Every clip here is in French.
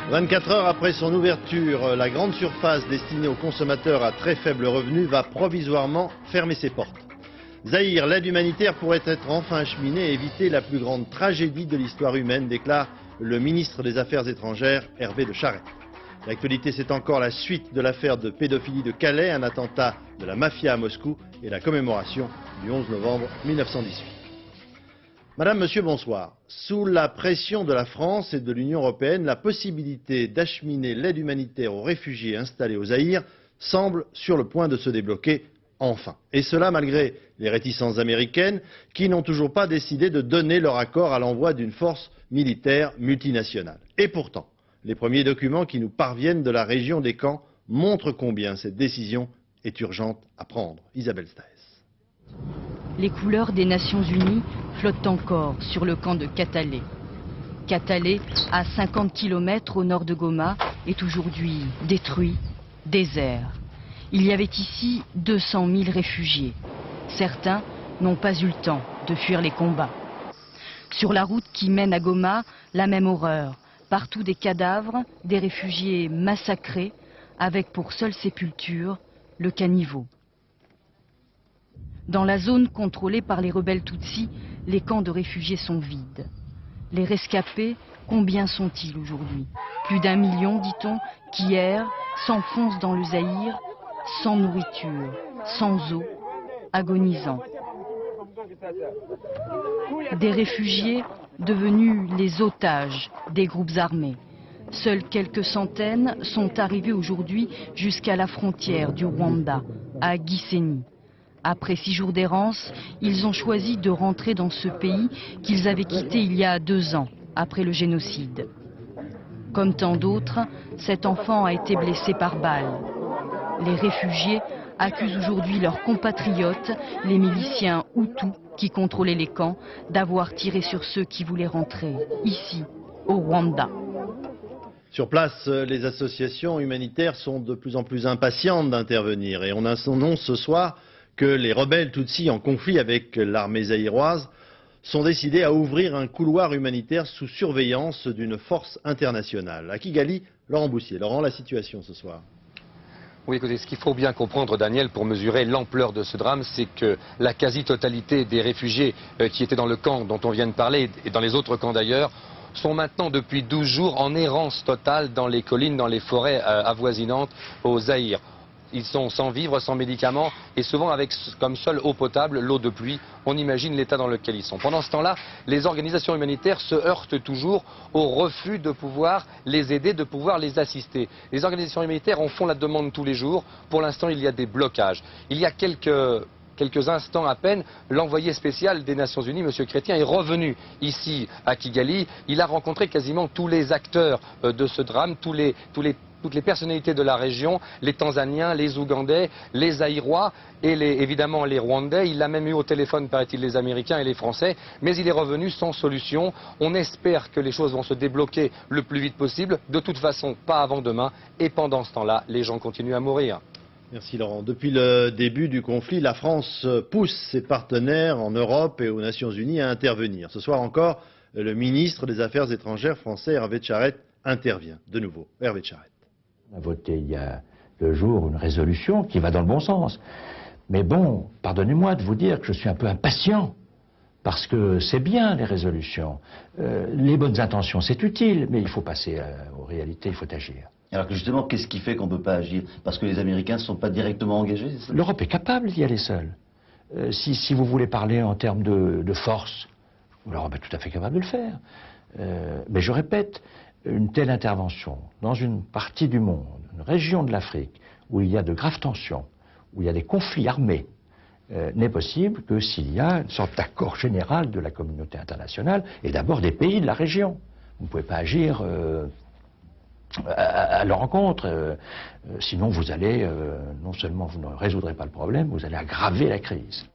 24 heures après son ouverture, la grande surface destinée aux consommateurs à très faible revenu va provisoirement fermer ses portes. Zaïre, l'aide humanitaire pourrait être enfin acheminée et éviter la plus grande tragédie de l'histoire humaine, déclare le ministre des Affaires étrangères, Hervé de Charette. L'actualité, c'est encore la suite de l'affaire de pédophilie de Calais, un attentat de la mafia à Moscou et la commémoration du 11 novembre 1918. Madame, Monsieur, bonsoir. Sous la pression de la France et de l'Union européenne, la possibilité d'acheminer l'aide humanitaire aux réfugiés installés au Zaïre semble sur le point de se débloquer enfin. Et cela malgré les réticences américaines qui n'ont toujours pas décidé de donner leur accord à l'envoi d'une force militaire multinationale. Et pourtant, les premiers documents qui nous parviennent de la région des camps montrent combien cette décision est urgente à prendre. Isabelle Staes. Les couleurs des Nations Unies flottent encore sur le camp de Katalé. Katalé, à 50 km au nord de Goma, est aujourd'hui détruit, désert. Il y avait ici 200 000 réfugiés. Certains n'ont pas eu le temps de fuir les combats. Sur la route qui mène à Goma, la même horreur. Partout des cadavres, des réfugiés massacrés, avec pour seule sépulture le caniveau. Dans la zone contrôlée par les rebelles Tutsis, les camps de réfugiés sont vides. Les rescapés, combien sont-ils aujourd'hui? Plus d'1 million, dit-on, qui errent, s'enfoncent dans le Zaïre, sans nourriture, sans eau, agonisants. Des réfugiés devenus les otages des groupes armés. Seules quelques centaines sont arrivés aujourd'hui jusqu'à la frontière du Rwanda, à Gisenyi. Après 6 jours d'errance, ils ont choisi de rentrer dans ce pays qu'ils avaient quitté il y a 2 ans, après le génocide. Comme tant d'autres, cet enfant a été blessé par balle. Les réfugiés accusent aujourd'hui leurs compatriotes, les miliciens Hutus qui contrôlaient les camps, d'avoir tiré sur ceux qui voulaient rentrer, ici, au Rwanda. Sur place, les associations humanitaires sont de plus en plus impatientes d'intervenir et on annonce ce soir que les rebelles Tutsis en conflit avec l'armée zaïroise sont décidés à ouvrir un couloir humanitaire sous surveillance d'une force internationale. À Kigali, Laurent Boussier. Laurent, la situation ce soir. Oui, écoutez, ce qu'il faut bien comprendre, Daniel, pour mesurer l'ampleur de ce drame, c'est que la quasi-totalité des réfugiés qui étaient dans le camp dont on vient de parler, et dans les autres camps d'ailleurs, sont maintenant depuis 12 jours en errance totale dans les collines, dans les forêts avoisinantes au Zaïre. Ils sont sans vivres, sans médicaments et souvent avec comme seule eau potable l'eau de pluie. On imagine l'état dans lequel ils sont. Pendant ce temps-là, les organisations humanitaires se heurtent toujours au refus de pouvoir les aider, de pouvoir les assister. Les organisations humanitaires en font la demande tous les jours. Pour l'instant, il y a des blocages. Il y a quelques instants à peine, l'envoyé spécial des Nations Unies, M. Chrétien, est revenu ici à Kigali. Il a rencontré quasiment tous les acteurs de ce drame, toutes les personnalités de la région, les Tanzaniens, les Ougandais, les Zaïrois et évidemment les Rwandais. Il a même eu au téléphone, paraît-il, les Américains et les Français, mais il est revenu sans solution. On espère que les choses vont se débloquer le plus vite possible. De toute façon, pas avant demain. Et pendant ce temps-là, les gens continuent à mourir. Merci Laurent. Depuis le début du conflit, la France pousse ses partenaires en Europe et aux Nations Unies à intervenir. Ce soir encore, le ministre des Affaires étrangères français, Hervé de Charette, intervient de nouveau. Hervé de Charette. On a voté il y a 2 jours une résolution qui va dans le bon sens. Mais bon, pardonnez-moi de vous dire que je suis un peu impatient. Parce que c'est bien les résolutions. Les bonnes intentions, c'est utile, mais il faut passer aux réalités, il faut agir. Alors que justement, qu'est-ce qui fait qu'on ne peut pas agir? Parce que les Américains ne sont pas directement engagés? L'Europe est capable d'y aller seule. Si vous voulez parler en termes de force, l'Europe est tout à fait capable de le faire. Mais je répète, une telle intervention dans une partie du monde, une région de l'Afrique, où il y a de graves tensions, où il y a des conflits armés, n'est possible que s'il y a une sorte d'accord général de la communauté internationale et d'abord des pays de la région. Vous ne pouvez pas agir à leur encontre, sinon vous allez, non seulement vous ne résoudrez pas le problème, vous allez aggraver la crise.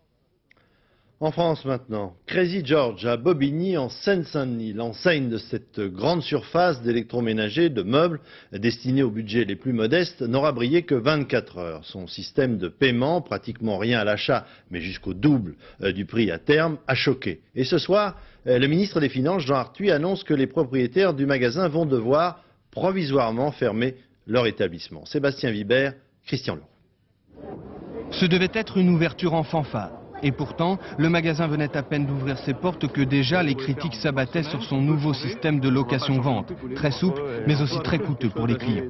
En France maintenant, Crazy George à Bobigny en Seine-Saint-Denis, l'enseigne de cette grande surface d'électroménager, de meubles destinés aux budgets les plus modestes, n'aura brillé que 24 heures. Son système de paiement, pratiquement rien à l'achat, mais jusqu'au double du prix à terme, a choqué. Et ce soir, le ministre des Finances, Jean Arthuis, annonce que les propriétaires du magasin vont devoir provisoirement fermer leur établissement. Sébastien Vibert, Christian Leroux. Ce devait être une ouverture en fanfare. Et pourtant, le magasin venait à peine d'ouvrir ses portes que déjà les critiques s'abattaient sur son nouveau système de location-vente, très souple mais aussi très coûteux pour les clients.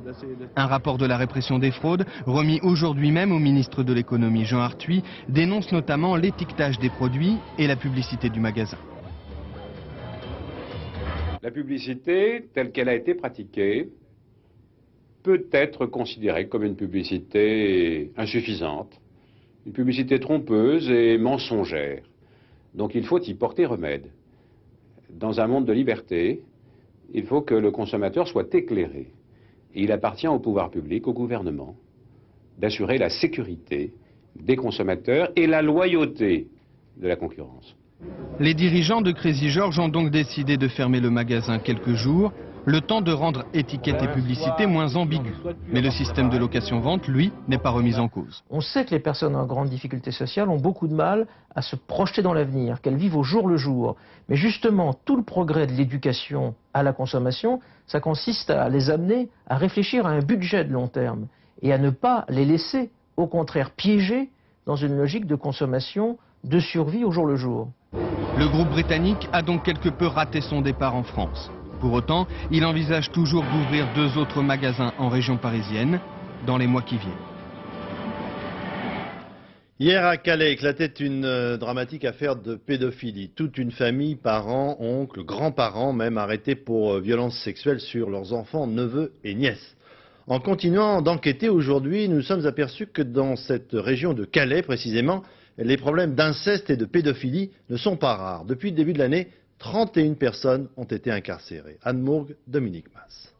Un rapport de la répression des fraudes, remis aujourd'hui même au ministre de l'économie Jean Arthuis, dénonce notamment l'étiquetage des produits et la publicité du magasin. La publicité, telle qu'elle a été pratiquée, peut être considérée comme une publicité insuffisante. Une publicité trompeuse et mensongère. Donc il faut y porter remède. Dans un monde de liberté, il faut que le consommateur soit éclairé. Et il appartient au pouvoir public, au gouvernement, d'assurer la sécurité des consommateurs et la loyauté de la concurrence. Les dirigeants de Crazy George ont donc décidé de fermer le magasin quelques jours, le temps de rendre étiquettes et publicités moins ambiguës. Mais le système de location-vente, lui, n'est pas remis en cause. On sait que les personnes en grande difficulté sociale ont beaucoup de mal à se projeter dans l'avenir, qu'elles vivent au jour le jour. Mais justement, tout le progrès de l'éducation à la consommation, ça consiste à les amener à réfléchir à un budget de long terme et à ne pas les laisser, au contraire, piéger dans une logique de consommation de survie au jour le jour. Le groupe britannique a donc quelque peu raté son départ en France. Pour autant, il envisage toujours d'ouvrir 2 autres magasins en région parisienne dans les mois qui viennent. Hier à Calais éclatait une dramatique affaire de pédophilie. Toute une famille, parents, oncles, grands-parents même arrêtés pour violences sexuelles sur leurs enfants, neveux et nièces. En continuant d'enquêter aujourd'hui, nous sommes aperçus que dans cette région de Calais précisément, les problèmes d'inceste et de pédophilie ne sont pas rares. Depuis le début de l'année, 31 personnes ont été incarcérées. Anne Mourgue, Dominique Mas.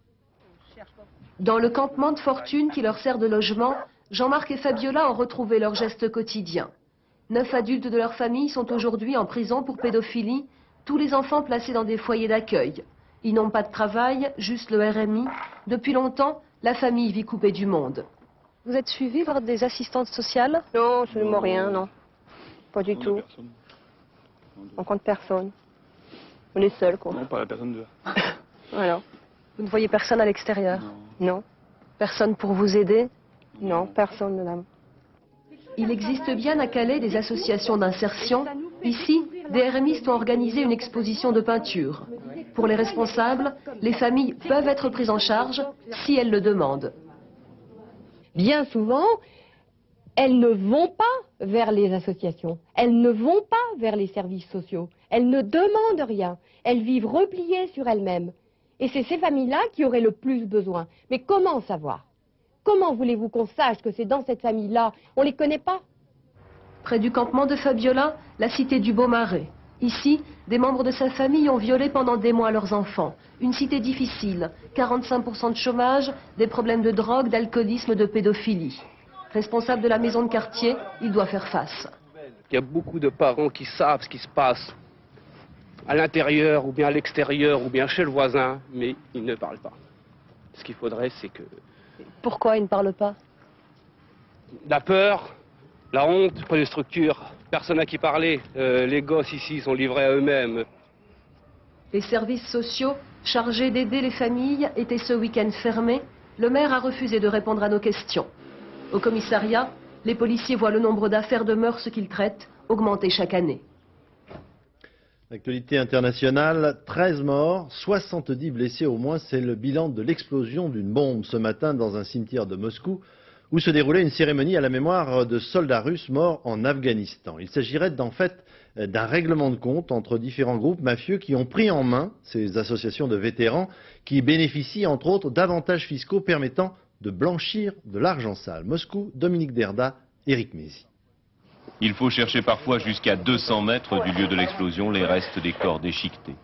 Dans le campement de fortune qui leur sert de logement, Jean-Marc et Fabiola ont retrouvé leur geste quotidien. 9 adultes de leur famille sont aujourd'hui en prison pour pédophilie, tous les enfants placés dans des foyers d'accueil. Ils n'ont pas de travail, juste le RMI. Depuis longtemps, la famille vit coupée du monde. Vous êtes suivi par des assistantes sociales? Non, absolument rien, non. Pas du tout. On compte personne. On est seuls, quoi. Non, pas la personne de... Voilà. Vous ne voyez personne à l'extérieur? Non. Personne pour vous aider? Non, personne, madame. Il existe bien à Calais des associations d'insertion. Ici, des RMistes ont organisé une exposition de peinture. Pour les responsables, les familles peuvent être prises en charge si elles le demandent. Bien souvent, elles ne vont pas vers les associations, elles ne vont pas vers les services sociaux, elles ne demandent rien, elles vivent repliées sur elles-mêmes. Et c'est ces familles-là qui auraient le plus besoin. Mais comment savoir? Comment voulez-vous qu'on sache que c'est dans cette famille-là? On ne les connaît pas. Près du campement de Fabiola, la cité du Beaumarais. Ici, des membres de sa famille ont violé pendant des mois leurs enfants. Une cité difficile, 45% de chômage, des problèmes de drogue, d'alcoolisme, de pédophilie. Responsable de la maison de quartier, il doit faire face. Il y a beaucoup de parents qui savent ce qui se passe à l'intérieur, ou bien à l'extérieur, ou bien chez le voisin, mais ils ne parlent pas. Ce qu'il faudrait, c'est que... Pourquoi ils ne parlent pas? La peur, la honte, pas de structure, personne à qui parler. Les gosses ici sont livrés à eux-mêmes. Les services sociaux, chargés d'aider les familles, étaient ce week-end fermés. Le maire a refusé de répondre à nos questions. Au commissariat, les policiers voient le nombre d'affaires de mœurs qu'ils traitent augmenter chaque année. L'actualité internationale, 13 morts, 70 blessés au moins, c'est le bilan de l'explosion d'une bombe ce matin dans un cimetière de Moscou où se déroulait une cérémonie à la mémoire de soldats russes morts en Afghanistan. Il s'agirait en fait d'un règlement de compte entre différents groupes mafieux qui ont pris en main ces associations de vétérans qui bénéficient entre autres d'avantages fiscaux permettant de blanchir de l'argent sale. Moscou, Dominique Derda, Éric Mézy. Il faut chercher parfois jusqu'à 200 mètres du lieu de l'explosion les restes des corps déchiquetés.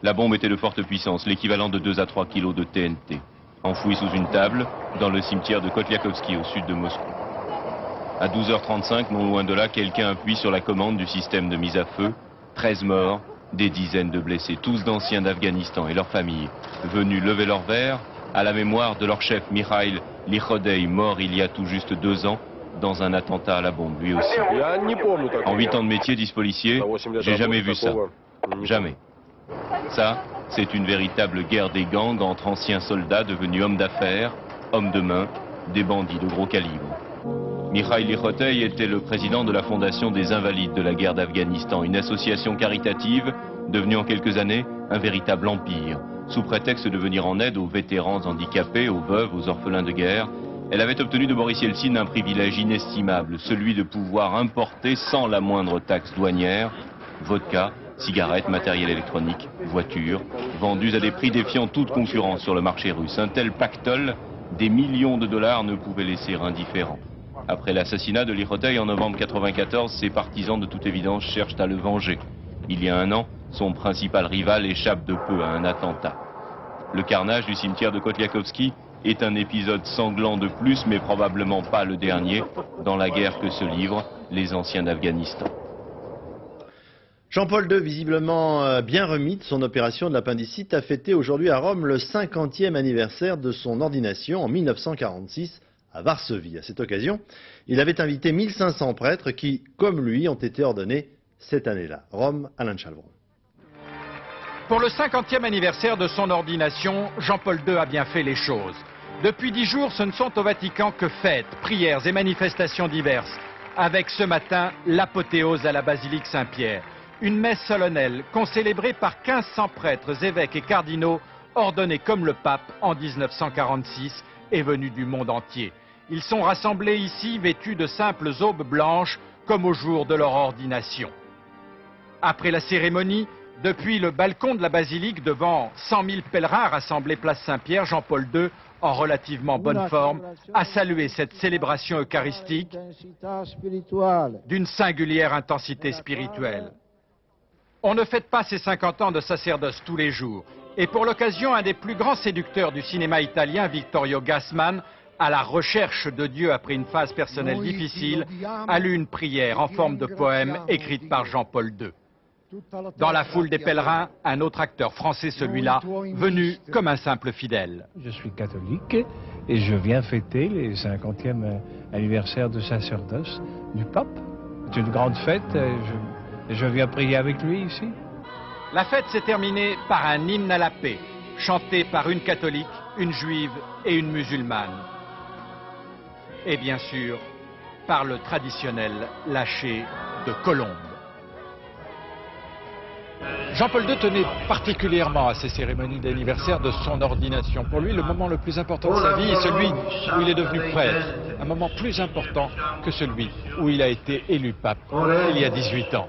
La bombe était de forte puissance, l'équivalent de 2 à 3 kilos de TNT, enfouie sous une table dans le cimetière de Kotliakovski au sud de Moscou. À 12h35, non loin de là, quelqu'un appuie sur la commande du système de mise à feu. 13 morts, des dizaines de blessés, tous d'anciens d'Afghanistan et leurs familles, venus lever leur verre à la mémoire de leur chef Mikhail Lichodei, mort il y a tout juste 2 ans dans un attentat à la bombe, lui aussi. En 8 ans de métier, disent policiers, j'ai jamais vu ça. Jamais. Ça, C'est une véritable guerre des gangs entre anciens soldats devenus hommes d'affaires, hommes de main, des bandits de gros calibre. Mikhail Likhotey était le président de la Fondation des Invalides de la guerre d'Afghanistan, une association caritative devenue en quelques années un véritable empire. Sous prétexte de venir en aide aux vétérans handicapés, aux veuves, aux orphelins de guerre, elle avait obtenu de Boris Yeltsin un privilège inestimable, celui de pouvoir importer sans la moindre taxe douanière vodka, cigarettes, matériel électronique, voitures, vendus à des prix défiant toute concurrence sur le marché russe. Un tel pactole, des millions de dollars ne pouvaient laisser indifférent. Après l'assassinat de Likhotey en novembre 1994, ses partisans de toute évidence cherchent à le venger. Il y a un an, son principal rival échappe de peu à un attentat. Le carnage du cimetière de Kotliakovski est un épisode sanglant de plus, mais probablement pas le dernier, dans la guerre que se livrent les anciens d'Afghanistan. Jean-Paul II, visiblement bien remis de son opération de l'appendicite, a fêté aujourd'hui à Rome le 50e anniversaire de son ordination en 1946 à Varsovie. À cette occasion, il avait invité 1500 prêtres qui, comme lui, ont été ordonnés cette année-là. Rome, Alain de Chalvron. Pour le 50e anniversaire de son ordination, Jean-Paul II a bien fait les choses. Depuis 10 jours, ce ne sont au Vatican que fêtes, prières et manifestations diverses, avec ce matin l'apothéose à la basilique Saint-Pierre. Une messe solennelle concélébrée par 1500 prêtres, évêques et cardinaux ordonnés comme le pape en 1946 et venus du monde entier. Ils sont rassemblés ici vêtus de simples aubes blanches comme au jour de leur ordination. Après la cérémonie, depuis le balcon de la basilique devant 100 000 pèlerins rassemblés place Saint-Pierre, Jean-Paul II, en relativement bonne forme, a salué cette célébration eucharistique d'une singulière intensité spirituelle. On ne fête pas ses 50 ans de sacerdoce tous les jours. Et pour l'occasion, un des plus grands séducteurs du cinéma italien, Vittorio Gassman, à la recherche de Dieu après une phase personnelle difficile, a lu une prière en forme de poème écrite par Jean-Paul II. Dans la foule des pèlerins, un autre acteur français, celui-là, venu comme un simple fidèle. Je suis catholique et je viens fêter les 50e anniversaire de sacerdoce du pape. C'est une grande fête et je viens prier avec lui ici. La fête s'est terminée par un hymne à la paix, chanté par une catholique, une juive et une musulmane. Et bien sûr, par le traditionnel lâcher de colombe. Jean-Paul II tenait particulièrement à ces cérémonies d'anniversaire de son ordination. Pour lui, le moment le plus important de sa vie est celui où il est devenu prêtre. Un moment plus important que celui où il a été élu pape il y a 18 ans.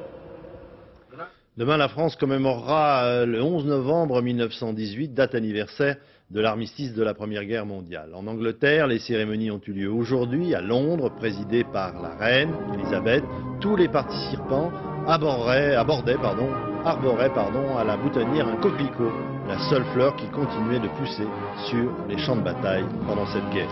Demain, la France commémorera le 11 novembre 1918, date anniversaire de l'armistice de la Première Guerre mondiale. En Angleterre, les cérémonies ont eu lieu aujourd'hui à Londres, présidées par la reine Elisabeth. Tous les participants arboraient à la boutonnière un coquelicot, la seule fleur qui continuait de pousser sur les champs de bataille pendant cette guerre.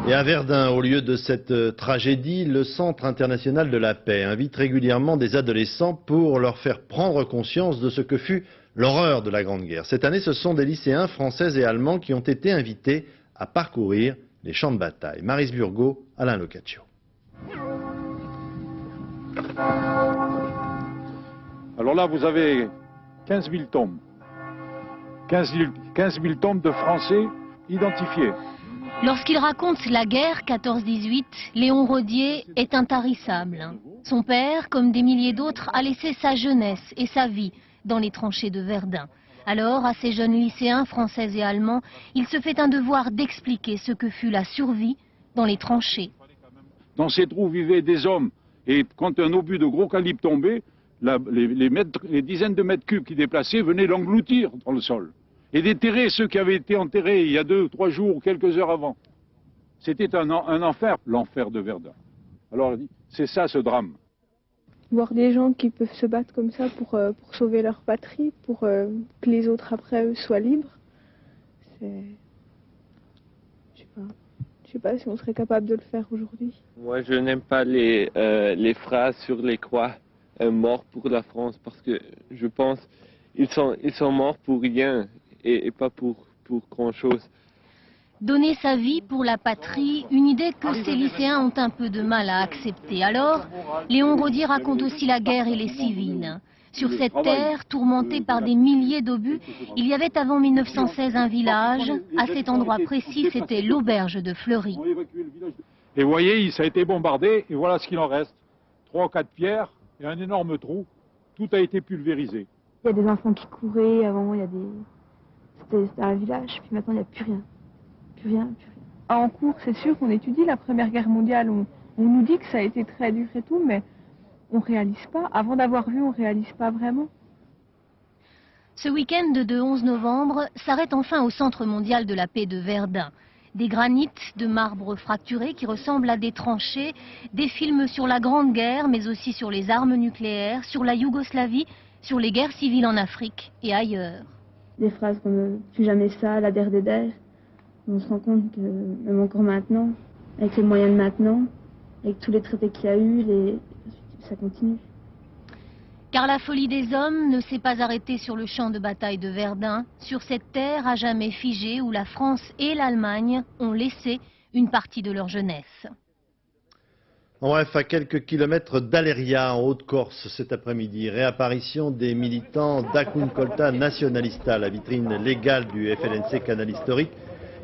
Et à Verdun, au lieu de cette tragédie, le Centre international de la paix invite régulièrement des adolescents pour leur faire prendre conscience de ce que fut l'horreur de la Grande Guerre. Cette année, ce sont des lycéens français et allemands qui ont été invités à parcourir les champs de bataille. Maryse Burgot, Alain Locaccio. Alors là, vous avez 15 000 tombes. 15 000 tombes de Français identifiés. Lorsqu'il raconte la guerre 14-18, Léon Rodier est intarissable. Son père, comme des milliers d'autres, a laissé sa jeunesse et sa vie dans les tranchées de Verdun. Alors, à ces jeunes lycéens français et allemands, il se fait un devoir d'expliquer ce que fut la survie dans les tranchées. Dans ces trous vivaient des hommes, et quand un obus de gros calibre tombait, les dizaines de mètres cubes qui déplaçaient venaient l'engloutir dans le sol. Et déterrer ceux qui avaient été enterrés il y a 2 ou 3 jours ou quelques heures avant. C'était un enfer, l'enfer de Verdun. Alors, c'est ça ce drame. Voir des gens qui peuvent se battre comme ça pour sauver leur patrie, pour que les autres après eux soient libres, c'est... Je sais pas si on serait capable de le faire aujourd'hui. Moi, je n'aime pas les phrases sur les croix morts pour la France, parce que je pense qu'ils sont morts pour rien et pas pour grand chose. Donner sa vie pour la patrie, une idée que ces lycéens ont un peu de mal à accepter. Alors, Léon Rodier raconte aussi la guerre et les civils. Sur cette terre, tourmentée par des milliers d'obus, il y avait avant 1916 un village. À cet endroit précis, c'était l'auberge de Fleury. Et vous voyez, ça a été bombardé, et voilà ce qu'il en reste. 3 ou 4 pierres et un énorme trou. Tout a été pulvérisé. Il y a des enfants qui couraient, avant, c'était un village, puis maintenant il n'y a plus rien. Plus rien. En cours, c'est sûr qu'on étudie la Première Guerre mondiale, on nous dit que ça a été très dur et tout, mais on ne réalise pas. Avant d'avoir vu, on ne réalise pas vraiment. Ce week-end de 11 novembre s'arrête enfin au Centre mondial de la paix de Verdun. Des granites de marbre fracturés qui ressemblent à des tranchées, des films sur la Grande Guerre, mais aussi sur les armes nucléaires, sur la Yougoslavie, sur les guerres civiles en Afrique et ailleurs. Des phrases comme « plus jamais ça »,« la der des der », on se rend compte que même encore maintenant, avec les moyens de maintenant, avec tous les traités qu'il y a eu, ça continue. Car la folie des hommes ne s'est pas arrêtée sur le champ de bataille de Verdun, sur cette terre à jamais figée où la France et l'Allemagne ont laissé une partie de leur jeunesse. En bref, à quelques kilomètres d'Aléria, en Haute-Corse, cet après-midi, réapparition des militants d'Acuncolta Nacionalista, la vitrine légale du FLNC Canal Historique,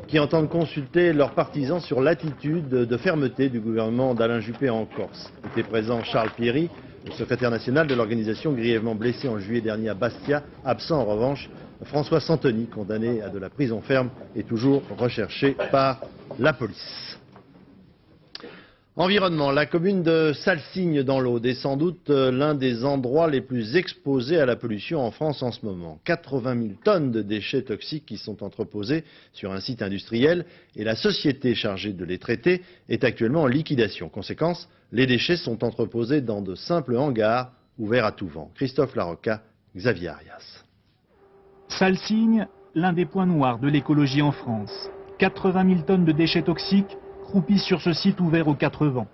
qui entendent consulter leurs partisans sur l'attitude de fermeté du gouvernement d'Alain Juppé en Corse. Était présent Charles Pierry, le secrétaire national de l'organisation grièvement blessé en juillet dernier à Bastia. Absent en revanche, François Santoni, condamné à de la prison ferme, est toujours recherché par la police. Environnement, la commune de Salsigne dans l'Aude est sans doute l'un des endroits les plus exposés à la pollution en France en ce moment. 80 000 tonnes de déchets toxiques qui sont entreposés sur un site industriel et la société chargée de les traiter est actuellement en liquidation. Conséquence, les déchets sont entreposés dans de simples hangars ouverts à tout vent. Christophe Larocca, Xavier Arias. Salsigne, l'un des points noirs de l'écologie en France. 80 000 tonnes de déchets toxiques croupissent sur ce site ouvert aux 4 vents.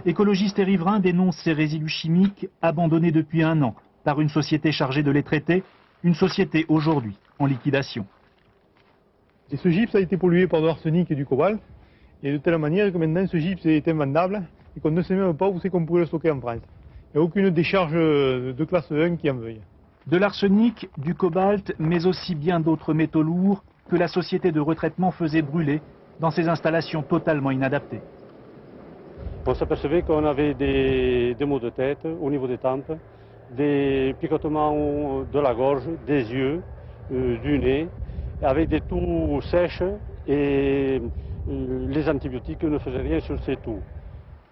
Écologistes et riverains dénoncent ces résidus chimiques abandonnés depuis 1 an par une société chargée de les traiter, une société aujourd'hui en liquidation. Et ce gypse a été pollué par de l'arsenic et du cobalt, et de telle manière que maintenant ce gypse est invendable et qu'on ne sait même pas où c'est qu'on pourrait le stocker en France. Il n'y a aucune décharge de classe 1 qui en veuille. De l'arsenic, du cobalt, mais aussi bien d'autres métaux lourds que la société de retraitement faisait brûler dans ces installations totalement inadaptées. On s'apercevait qu'on avait des maux de tête au niveau des tempes, des picotements de la gorge, des yeux, du nez, avec des toux sèches et les antibiotiques ne faisaient rien sur ces toux.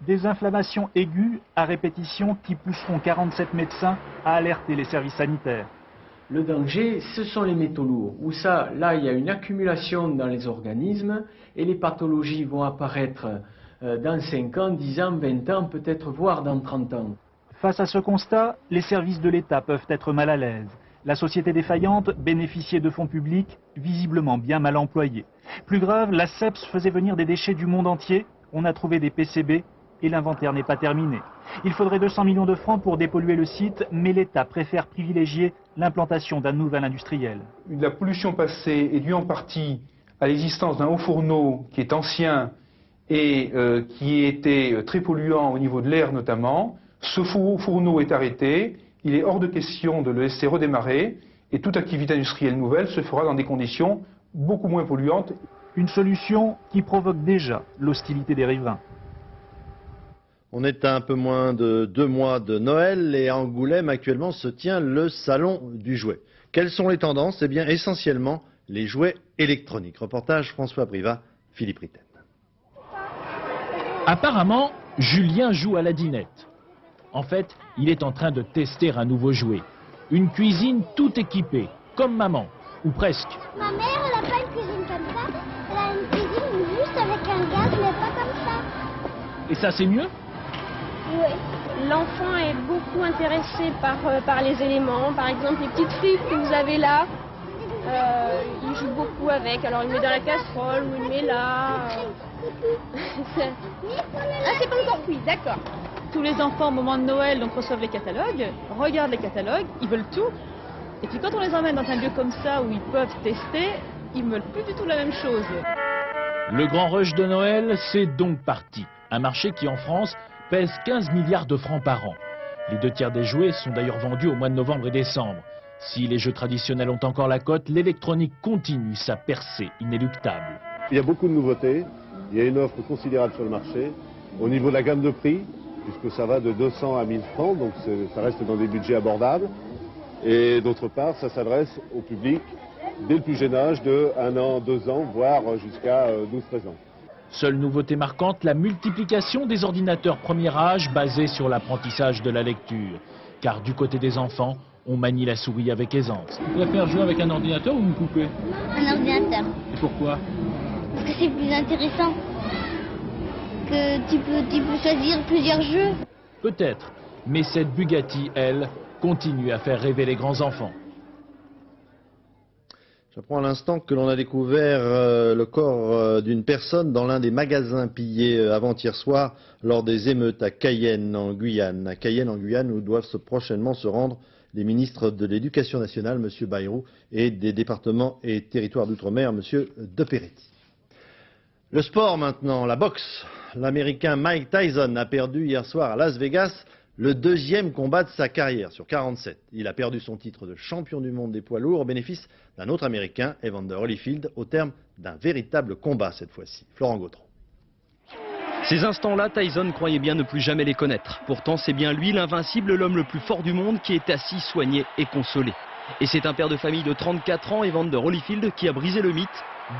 Des inflammations aiguës à répétition qui pousseront 47 médecins à alerter les services sanitaires. Le danger, ce sont les métaux lourds, où là, il y a une accumulation dans les organismes et les pathologies vont apparaître dans 5 ans, 10 ans, 20 ans, peut-être voire dans 30 ans. Face à ce constat, les services de l'État peuvent être mal à l'aise. La société défaillante bénéficiait de fonds publics visiblement bien mal employés. Plus grave, la CEPS faisait venir des déchets du monde entier. On a trouvé des PCB et l'inventaire n'est pas terminé. Il faudrait 200 millions de francs pour dépolluer le site, mais l'État préfère privilégier l'implantation d'un nouvel industriel. La pollution passée est due en partie à l'existence d'un haut fourneau qui est ancien et qui était très polluant au niveau de l'air notamment. Ce haut fourneau est arrêté, il est hors de question de le laisser redémarrer et toute activité industrielle nouvelle se fera dans des conditions beaucoup moins polluantes. Une solution qui provoque déjà l'hostilité des riverains. On est à un peu moins de 2 mois de Noël et à Angoulême actuellement se tient le salon du jouet. Quelles sont les tendances? Eh bien essentiellement les jouets électroniques. Reportage François Privat, Philippe Ritten. Apparemment, Julien joue à la dinette. En fait, il est en train de tester un nouveau jouet. Une cuisine tout équipée, comme maman, ou presque. Ma mère, elle n'a pas une cuisine comme ça. Elle a une cuisine juste avec un gaz, mais pas comme ça. Et ça, c'est mieux? Oui, l'enfant est beaucoup intéressé par les éléments. Par exemple, les petites frites que vous avez là, il joue beaucoup avec. Alors, il met dans la casserole ou il met là. Ah, c'est pas encore cuit, d'accord. Tous les enfants au moment de Noël donc, reçoivent les catalogues, regardent les catalogues, ils veulent tout. Et puis quand on les emmène dans un lieu comme ça où ils peuvent tester, ils ne veulent plus du tout la même chose. Le grand rush de Noël, c'est donc parti. Un marché qui en France pèse 15 milliards de francs par an. Les 2 tiers des jouets sont d'ailleurs vendus au mois de novembre et décembre. Si les jeux traditionnels ont encore la cote, l'électronique continue sa percée inéluctable. Il y a beaucoup de nouveautés, il y a une offre considérable sur le marché. Au niveau de la gamme de prix, puisque ça va de 200 à 1000 francs, donc ça reste dans des budgets abordables. Et d'autre part, ça s'adresse au public dès le plus jeune âge de 1 an, 2 ans, voire jusqu'à 12-13 ans. Seule nouveauté marquante, la multiplication des ordinateurs premier âge basés sur l'apprentissage de la lecture. Car du côté des enfants, on manie la souris avec aisance. Vous préférez jouer avec un ordinateur ou une poupée? Un ordinateur. Et pourquoi? Parce que c'est plus intéressant. Que tu peux choisir plusieurs jeux. Peut-être, mais cette Bugatti, elle, continue à faire rêver les grands enfants. J'apprends à l'instant que l'on a découvert le corps d'une personne dans l'un des magasins pillés avant-hier soir lors des émeutes à Cayenne en Guyane. À Cayenne en Guyane où doivent prochainement se rendre les ministres de l'Éducation nationale, M. Bayrou, et des départements et territoires d'outre-mer, M. De Peretti. Le sport maintenant, la boxe. L'Américain Mike Tyson a perdu hier soir à Las Vegas le 2e combat de sa carrière sur 47. Il a perdu son titre de champion du monde des poids lourds au bénéfice d'un autre Américain, Evander Holyfield, au terme d'un véritable combat cette fois-ci. Florent Gautreau. Ces instants-là, Tyson croyait bien ne plus jamais les connaître. Pourtant, c'est bien lui, l'invincible, l'homme le plus fort du monde, qui est assis, soigné et consolé. Et c'est un père de famille de 34 ans, Evander Holyfield, qui a brisé le mythe.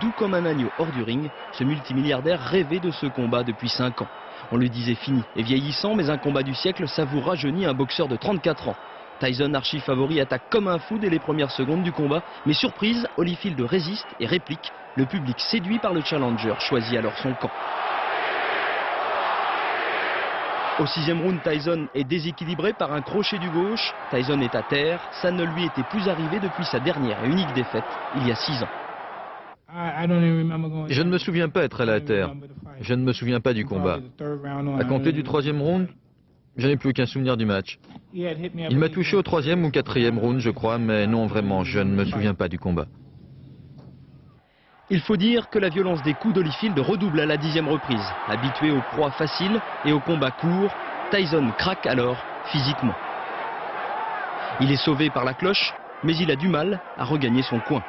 Doux comme un agneau hors du ring, ce multimilliardaire rêvait de ce combat depuis 5 ans. On lui disait fini et vieillissant, mais un combat du siècle, ça vous rajeunit un boxeur de 34 ans. Tyson, archi favori, attaque comme un fou dès les premières secondes du combat. Mais surprise, Holyfield résiste et réplique. Le public séduit par le challenger choisit alors son camp. Au 6e round, Tyson est déséquilibré par un crochet du gauche. Tyson est à terre. Ça ne lui était plus arrivé depuis sa dernière et unique défaite, il y a 6 ans. Je ne me souviens pas être allé à terre. Je ne me souviens pas du combat. À compter du 3e round, je n'ai plus qu'un souvenir du match. Il m'a touché au 3e ou 4e round, je crois, mais non, vraiment, je ne me souviens pas du combat. Il faut dire que la violence des coups d'Holyfield redouble à la 10e reprise. Habitué aux proies faciles et aux combats courts, Tyson craque alors physiquement. Il est sauvé par la cloche, mais il a du mal à regagner son coin.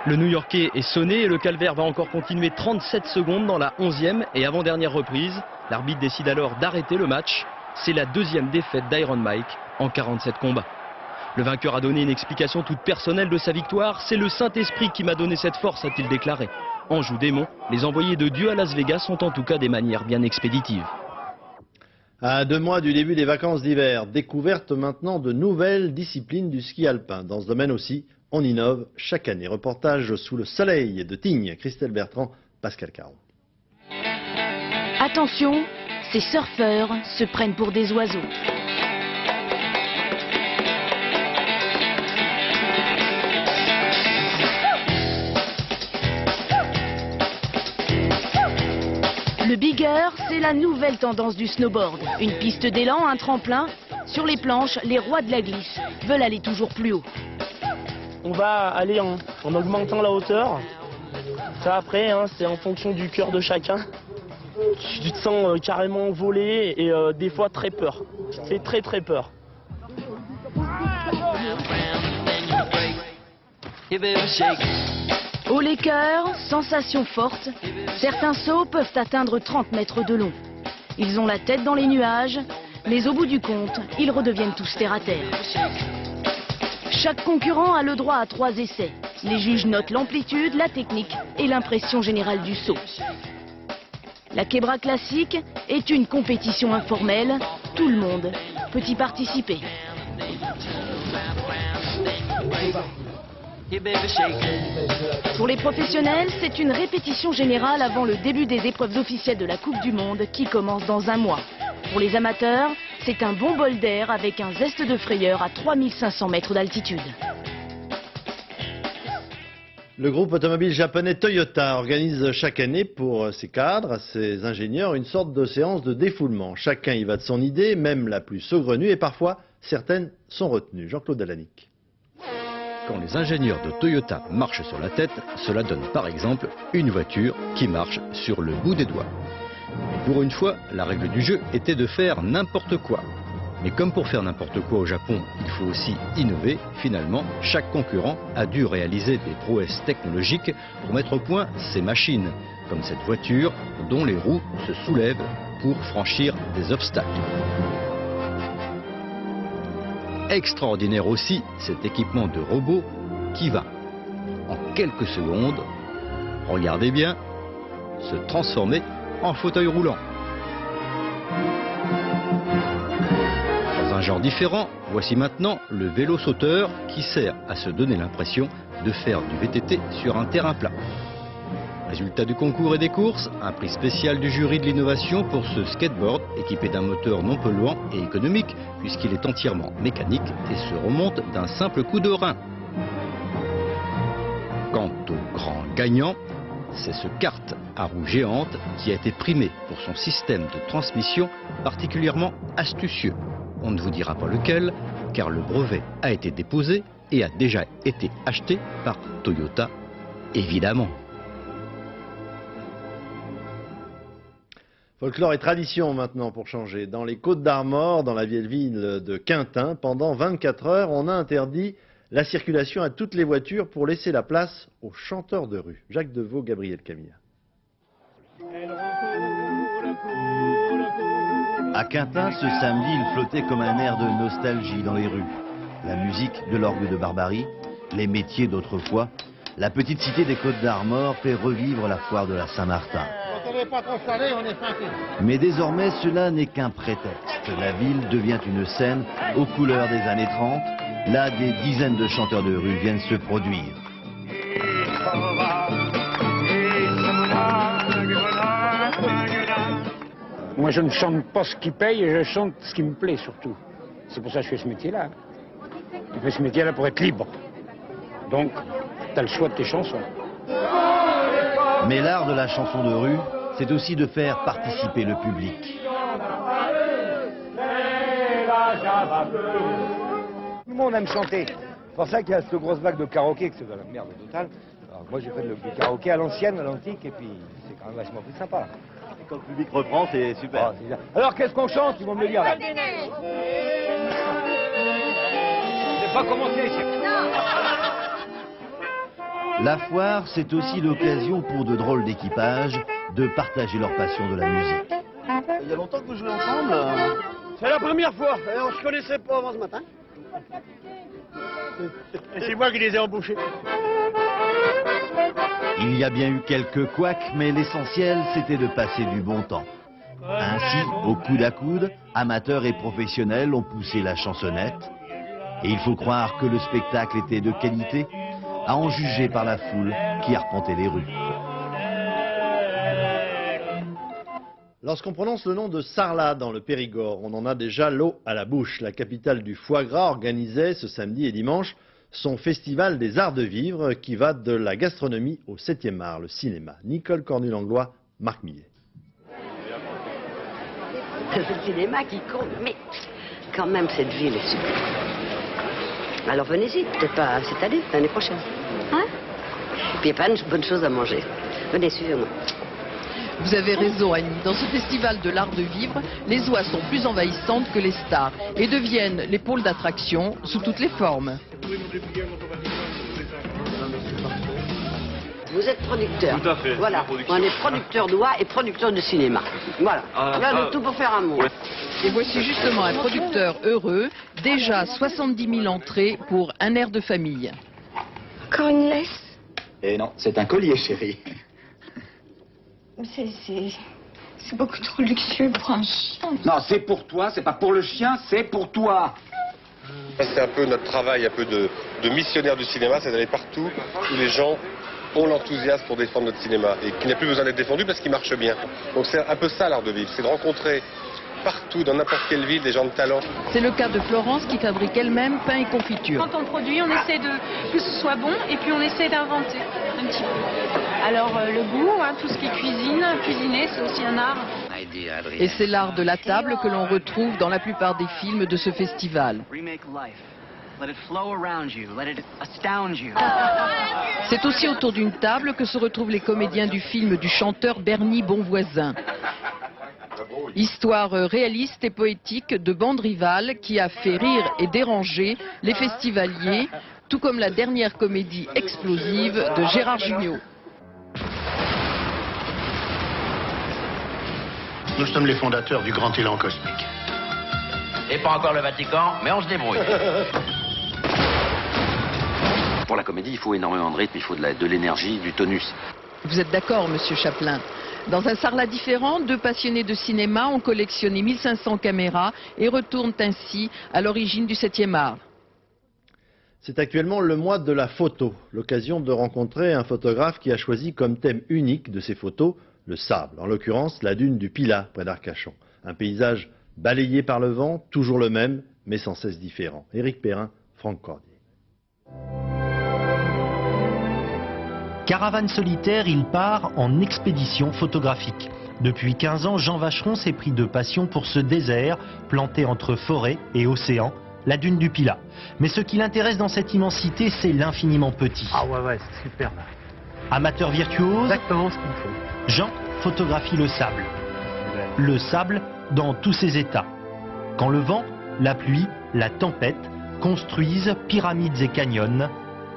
Le New-Yorkais est sonné et le calvaire va encore continuer 37 secondes dans la 11e et avant-dernière reprise. L'arbitre décide alors d'arrêter le match. C'est la 2e défaite d'Iron Mike en 47 combats. Le vainqueur a donné une explication toute personnelle de sa victoire. C'est le Saint-Esprit qui m'a donné cette force, a-t-il déclaré. Ange ou démon, les envoyés de Dieu à Las Vegas sont en tout cas des manières bien expéditives. À 2 mois du début des vacances d'hiver, découverte maintenant de nouvelles disciplines du ski alpin. Dans ce domaine aussi, on innove chaque année. Reportage sous le soleil de Tignes, Christelle Bertrand, Pascal Caron. Attention, ces surfeurs se prennent pour des oiseaux. Le bigger, c'est la nouvelle tendance du snowboard. Une piste d'élan, un tremplin. Sur les planches, les rois de la glisse veulent aller toujours plus haut. On va aller en augmentant la hauteur. Ça après, c'est en fonction du cœur de chacun. Tu te sens carrément voler et des fois très peur. C'est très très peur. Haut les cœurs, sensation forte. Certains sauts peuvent atteindre 30 mètres de long. Ils ont la tête dans les nuages, mais au bout du compte, ils redeviennent tous terre à terre. Chaque concurrent a le droit à 3 essais. Les juges notent l'amplitude, la technique et l'impression générale du saut. La Quebra classique est une compétition informelle. Tout le monde peut y participer. Pour les professionnels, c'est une répétition générale avant le début des épreuves officielles de la Coupe du Monde qui commence dans un mois. Pour les amateurs, c'est un bon bol d'air avec un zeste de frayeur à 3500 mètres d'altitude. Le groupe automobile japonais Toyota organise chaque année pour ses cadres, ses ingénieurs, une sorte de séance de défoulement. Chacun y va de son idée, même la plus saugrenue, et parfois certaines sont retenues. Jean-Claude Dallanic. Quand les ingénieurs de Toyota marchent sur la tête, cela donne par exemple une voiture qui marche sur le bout des doigts. Pour une fois, la règle du jeu était de faire n'importe quoi. Mais comme pour faire n'importe quoi au Japon, il faut aussi innover, finalement, chaque concurrent a dû réaliser des prouesses technologiques pour mettre au point ces machines, comme cette voiture dont les roues se soulèvent pour franchir des obstacles. Extraordinaire aussi cet équipement de robot qui va, en quelques secondes, regardez bien, se transformer en fauteuil roulant. Dans un genre différent, voici maintenant le vélo sauteur qui sert à se donner l'impression de faire du VTT sur un terrain plat. Résultat du concours et des courses, un prix spécial du jury de l'innovation pour ce skateboard équipé d'un moteur non polluant et économique puisqu'il est entièrement mécanique et se remonte d'un simple coup de rein. Quant au grand gagnant, c'est ce kart à roue géante qui a été primé pour son système de transmission particulièrement astucieux. On ne vous dira pas lequel, car le brevet a été déposé et a déjà été acheté par Toyota, évidemment. Folklore et tradition maintenant pour changer. Dans les Côtes-d'Armor, dans la vieille ville de Quintin, pendant 24 heures, on a interdit la circulation à toutes les voitures pour laisser la place aux chanteurs de rue. Jacques Deveau, Gabriel Camilla. À Quintin, ce samedi, il flottait comme un air de nostalgie dans les rues. La musique de l'orgue de Barbarie, les métiers d'autrefois. La petite cité des Côtes-d'Armor fait revivre la foire de la Saint-Martin. Mais désormais, cela n'est qu'un prétexte. La ville devient une scène aux couleurs des années 30. Là, des dizaines de chanteurs de rue viennent se produire. Moi, je ne chante pas ce qui paye, je chante ce qui me plaît surtout. C'est pour ça que je fais ce métier-là. Je fais ce métier-là pour être libre. Donc, tu as le choix de tes chansons. Mais l'art de la chanson de rue, c'est aussi de faire participer le public. Tout le monde aime chanter. C'est pour ça qu'il y a cette grosse vague de karaoké, que c'est de la merde totale. Alors moi j'ai fait du karaoké à l'ancienne, à l'antique, et puis c'est quand même vachement plus sympa. Et quand le public reprend, c'est super. Oh, c'est alors qu'est-ce qu'on chante, ils vont me le dire là. C'est pas commencé, chef. La foire, c'est aussi l'occasion pour de drôles d'équipages de partager leur passion de la musique. Il y a longtemps que vous jouez ensemble. C'est la première fois, on se connaissait pas avant ce matin. Et c'est moi qui les ai embauchés. Il y a bien eu quelques couacs, mais l'essentiel, c'était de passer du bon temps. Ainsi, au coude à coude, amateurs et professionnels ont poussé la chansonnette. Et il faut croire que le spectacle était de qualité, à en juger par la foule qui arpentait les rues. Lorsqu'on prononce le nom de Sarlat dans le Périgord, on en a déjà l'eau à la bouche. La capitale du foie gras organisait ce samedi et dimanche son festival des arts de vivre qui va de la gastronomie au 7e art, le cinéma. Nicole Cornu-Langlois, Marc Millet. C'est le cinéma qui compte, mais quand même cette ville est super. Alors venez-y, peut-être pas cette année, l'année prochaine. Hein? Puis il y a pas de bonnes choses à manger. Venez, suivez-moi. Vous avez raison, Annie. Dans ce festival de l'art de vivre, les oies sont plus envahissantes que les stars et deviennent les pôles d'attraction sous toutes les formes. Vous êtes producteur. Tout à fait. Voilà, on est producteur d'oies et producteur de cinéma. Voilà, on a le tout pour faire un mot. Ouais. Et voici justement un producteur heureux, déjà 70 000 entrées pour un air de famille. Encore une laisse? Eh non, c'est un collier, chérie. C'est beaucoup trop luxueux pour un chien. Non, c'est pour toi, c'est pas pour le chien, c'est pour toi. C'est un peu notre travail, un peu de missionnaire du cinéma, c'est d'aller partout où les gens ont l'enthousiasme pour défendre notre cinéma et qu'il n'y a plus besoin d'être défendu parce qu'il marche bien. Donc c'est un peu ça l'art de vivre, c'est de rencontrer partout, dans n'importe quelle ville, des gens de talent. C'est le cas de Florence qui fabrique elle-même pain et confiture. Quand on produit, on essaie que ce soit bon et puis on essaie d'inventer un petit peu. Alors le goût, hein, tout ce qui est cuisiner, c'est aussi un art. Et c'est l'art de la table que l'on retrouve dans la plupart des films de ce festival. C'est aussi autour d'une table que se retrouvent les comédiens du film du chanteur Bernie Bonvoisin. Histoire réaliste et poétique de bande rivale qui a fait rire et déranger les festivaliers, tout comme la dernière comédie explosive de Gérard Jugnot. Nous sommes les fondateurs du grand élan cosmique. Et pas encore le Vatican, mais on se débrouille. Pour la comédie, il faut énormément de rythme, il faut de l'énergie, du tonus. Vous êtes d'accord, monsieur Chaplin? Dans un Sarlat différent, deux passionnés de cinéma ont collectionné 1500 caméras et retournent ainsi à l'origine du 7e art. C'est actuellement le mois de la photo, l'occasion de rencontrer un photographe qui a choisi comme thème unique de ses photos le sable, en l'occurrence la dune du Pilat près d'Arcachon. Un paysage balayé par le vent, toujours le même, mais sans cesse différent. Éric Perrin, Franck Cordier. Caravane solitaire, il part en expédition photographique. Depuis 15 ans, Jean Vacheron s'est pris de passion pour ce désert, planté entre forêt et océan, la dune du Pilat. Mais ce qui l'intéresse dans cette immensité, c'est l'infiniment petit. Ah ouais, c'est super là. Amateur virtuose, exactement ce qu'il faut. Jean photographie le sable. Le sable dans tous ses états. Quand le vent, la pluie, la tempête construisent pyramides et canyons,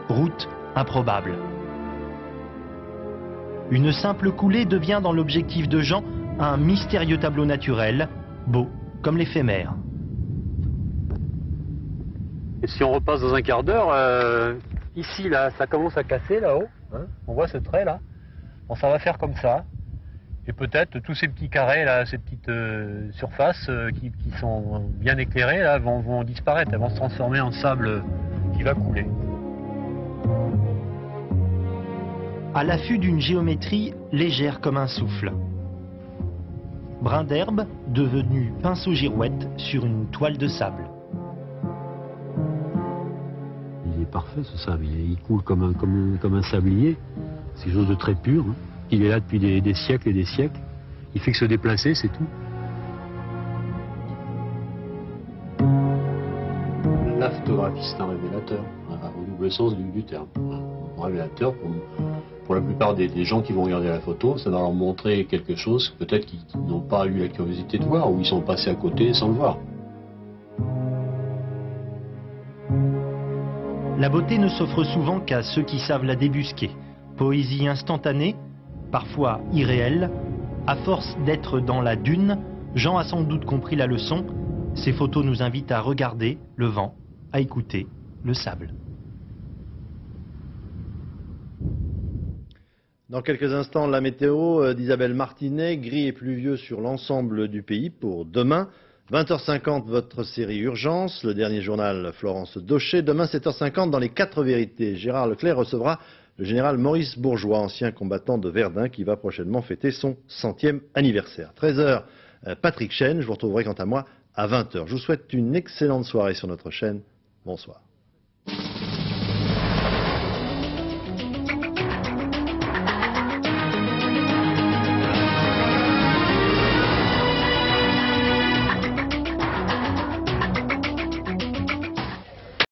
routes improbables. Une simple coulée devient dans l'objectif de Jean un mystérieux tableau naturel, beau comme l'éphémère. Et si on repasse dans un quart d'heure, ici là, ça commence à casser là-haut, hein, on voit ce trait là, bon, ça va faire comme ça, et peut-être tous ces petits carrés là, ces petites surfaces qui sont bien éclairées là, vont disparaître, elles vont se transformer en sable qui va couler. À l'affût d'une géométrie légère comme un souffle. Brin d'herbe devenu pinceau-girouette sur une toile de sable. Il est parfait ce sable, il coule comme un sablier, c'est quelque chose de très pur. Hein. Il est là depuis des siècles et des siècles, il fait que se déplacer, c'est tout. La photographie c'est un révélateur, au double sens du terme. Un révélateur pour la plupart des gens qui vont regarder la photo, ça va leur montrer quelque chose peut-être qu'ils n'ont pas eu la curiosité de voir ou ils sont passés à côté sans le voir. La beauté ne s'offre souvent qu'à ceux qui savent la débusquer. Poésie instantanée, parfois irréelle. À force d'être dans la dune, Jean a sans doute compris la leçon. Ces photos nous invitent à regarder le vent, à écouter le sable. Dans quelques instants, la météo d'Isabelle Martinet, gris et pluvieux sur l'ensemble du pays pour demain. 20h50, votre série Urgence, le dernier journal Florence Daucher. Demain, 7h50, dans les 4 vérités, Gérard Leclerc recevra le général Maurice Bourgeois, ancien combattant de Verdun, qui va prochainement fêter son 100e anniversaire. 13h, Patrick Chêne. Je vous retrouverai quant à moi à 20h. Je vous souhaite une excellente soirée sur notre chaîne. Bonsoir.